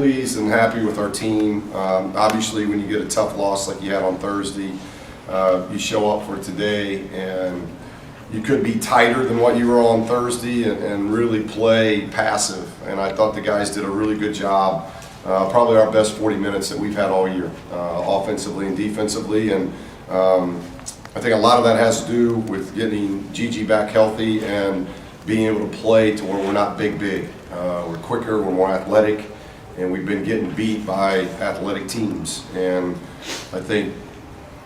pleased and happy with our team. Obviously, when you get a tough loss like you had on Thursday, you show up for today, and you could be tighter than what you were on Thursday and really play passive. And I thought the guys did a really good job. Probably our best 40 minutes that we've had all year, offensively and defensively. And I think a lot of that has to do with getting Gigi back healthy and being able to play to where we're not big. We're quicker, we're more athletic, and we've been getting beat by athletic teams. And I think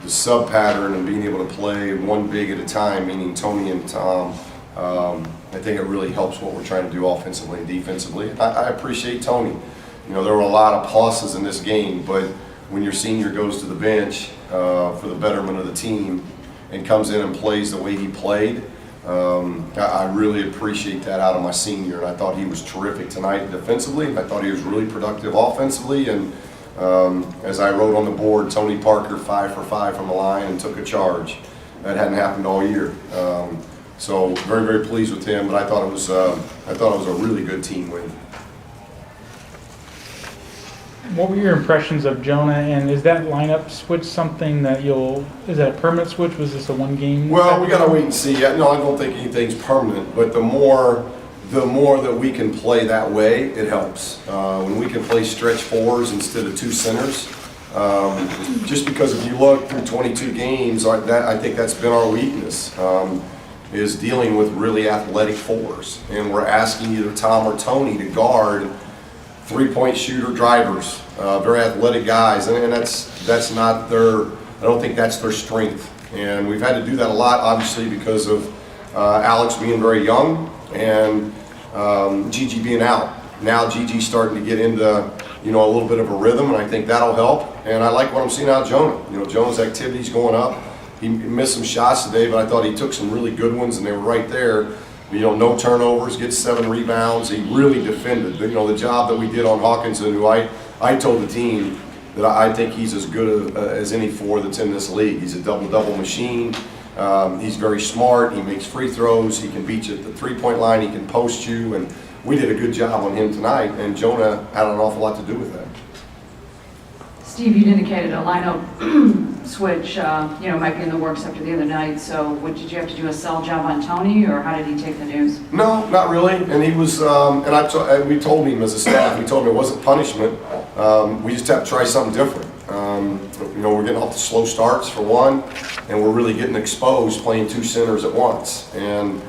the sub pattern and being able to play one big at a time, meaning Tony and Tom, I think it really helps what we're trying to do offensively and defensively. I appreciate Tony. You know, there were a lot of pluses in this game, but when your senior goes to the bench for the betterment of the team and comes in and plays the way he played, I really appreciate that out of my senior. And I thought he was terrific tonight defensively. I thought he was really productive offensively. And as I wrote on the board, Tony Parker 5 for 5 from the line and took a charge. That hadn't happened all year. So very, very pleased with him. But I thought it was a really good team win. What were your impressions of Jonah, and is that lineup switch something that is that a permanent switch? Was this a one game? Well, we got to wait and see. No, I don't think anything's permanent, but the more that we can play that way, it helps. When we can play stretch fours instead of two centers, just because if you look through 22 games, I think that's been our weakness, is dealing with really athletic fours. And we're asking either Tom or Tony to guard three-point shooter drivers, very athletic guys, and that's not their. I don't think that's their strength. And we've had to do that a lot, obviously, because of Alex being very young and Gigi being out. Now Gigi's starting to get into a little bit of a rhythm, and I think that'll help. And I like what I'm seeing out of Jonah. Jonah's activity's going up. He missed some shots today, but I thought he took some really good ones, and they were right there. No turnovers, gets 7 rebounds. He really defended. The job that we did on Hawkinson, who I told the team that I think he's as good as any four that's in this league. He's a double-double machine. He's very smart. He makes free throws. He can beat you at the three-point line. He can post you. And we did a good job on him tonight, and Jonah had an awful lot to do with that. Steve, you'd indicated a lineup switch, might be in the works after the other night. So, did you have to do a sell job on Tony, or how did he take the news? No, not really. And he was, we told him as a staff, we told him it wasn't punishment. We just have to try something different. We're getting off the slow starts for one, and we're really getting exposed playing two centers at once. And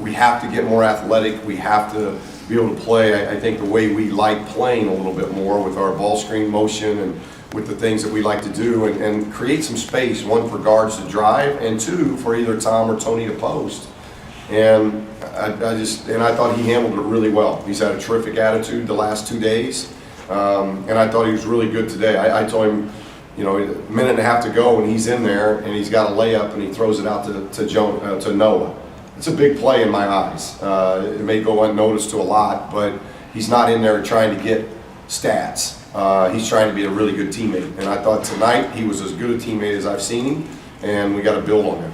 we have to get more athletic. We have to be able to play, I think, the way we like playing a little bit more with our ball screen motion and with the things that we like to do, and create some space, one for guards to drive, and two for either Tom or Tony to post. And I thought he handled it really well. He's had a terrific attitude the last 2 days, and I thought he was really good today. I told him, a minute and a half to go, and he's in there, and he's got a layup, and he throws it out to Noah. It's a big play in my eyes. It may go unnoticed to a lot, but he's not in there trying to get stats. He's trying to be a really good teammate. And I thought tonight he was as good a teammate as I've seen him, and we got to build on him.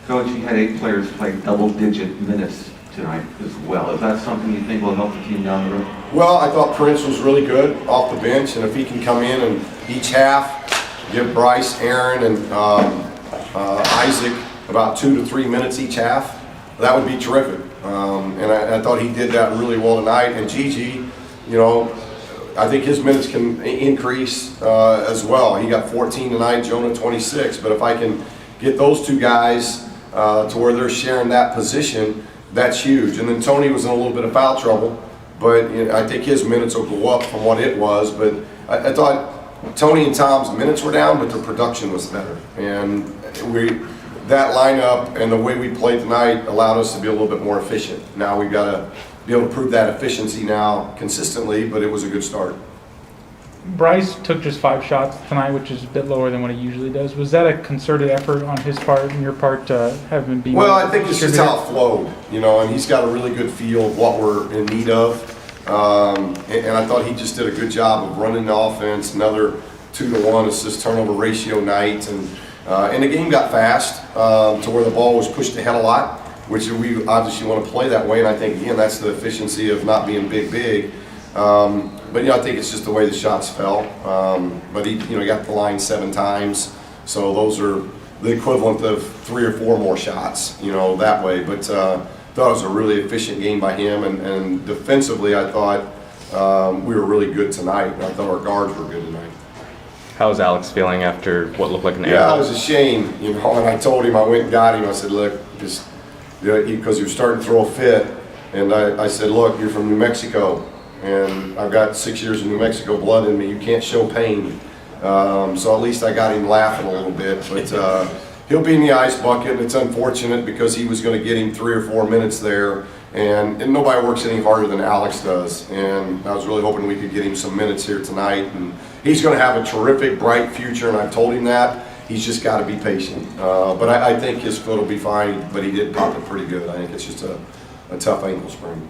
Coach, you had 8 players play double-digit minutes tonight as well. Is that something you think will help the team down the road? Well, I thought Prince was really good off the bench, and if he can come in and each half give Bryce, Aaron, and Isaac about 2 to 3 minutes each half, that would be terrific. And I thought he did that really well tonight. And Gigi, I think his minutes can increase as well. He got 14 tonight, Jonah 26. But if I can get those two guys to where they're sharing that position, that's huge. And then Tony was in a little bit of foul trouble, but I think his minutes will go up from what it was. But I thought Tony and Tom's minutes were down, but their production was better. And that lineup and the way we played tonight allowed us to be a little bit more efficient. Now we've got to be able to prove that efficiency now consistently, but it was a good start. Bryce took just 5 shots tonight, which is a bit lower than what he usually does. Was that a concerted effort on his part and your part to have him be? Well, I think it's just how it flowed, and he's got a really good feel of what we're in need of. And I thought he just did a good job of running the offense, another 2-to-1 assist turnover ratio night. And the game got fast to where the ball was pushed ahead a lot, which we obviously want to play that way. And I think, again, that's the efficiency of not being big. But I think it's just the way the shots fell. But he got the line 7 times, so those are the equivalent of 3 or 4 more shots, that way. But thought it was a really efficient game by him, and defensively, I thought we were really good tonight. I thought our guards were good tonight. How's Alex feeling after what looked like an error? Yeah, it was a shame, and I told him, I went and got him. I said, look, just because he was starting to throw a fit, and I said, look, you're from New Mexico, and I've got 6 years of New Mexico blood in me. You can't show pain. So at least I got him laughing a little bit, but he'll be in the ice bucket. It's unfortunate because he was going to get him 3 or 4 minutes there, and nobody works any harder than Alex does. And I was really hoping we could get him some minutes here tonight. And he's going to have a terrific, bright future, and I've told him that. He's just got to be patient. But I think his foot will be fine, but he did pop it pretty good. I think it's just a tough ankle sprain.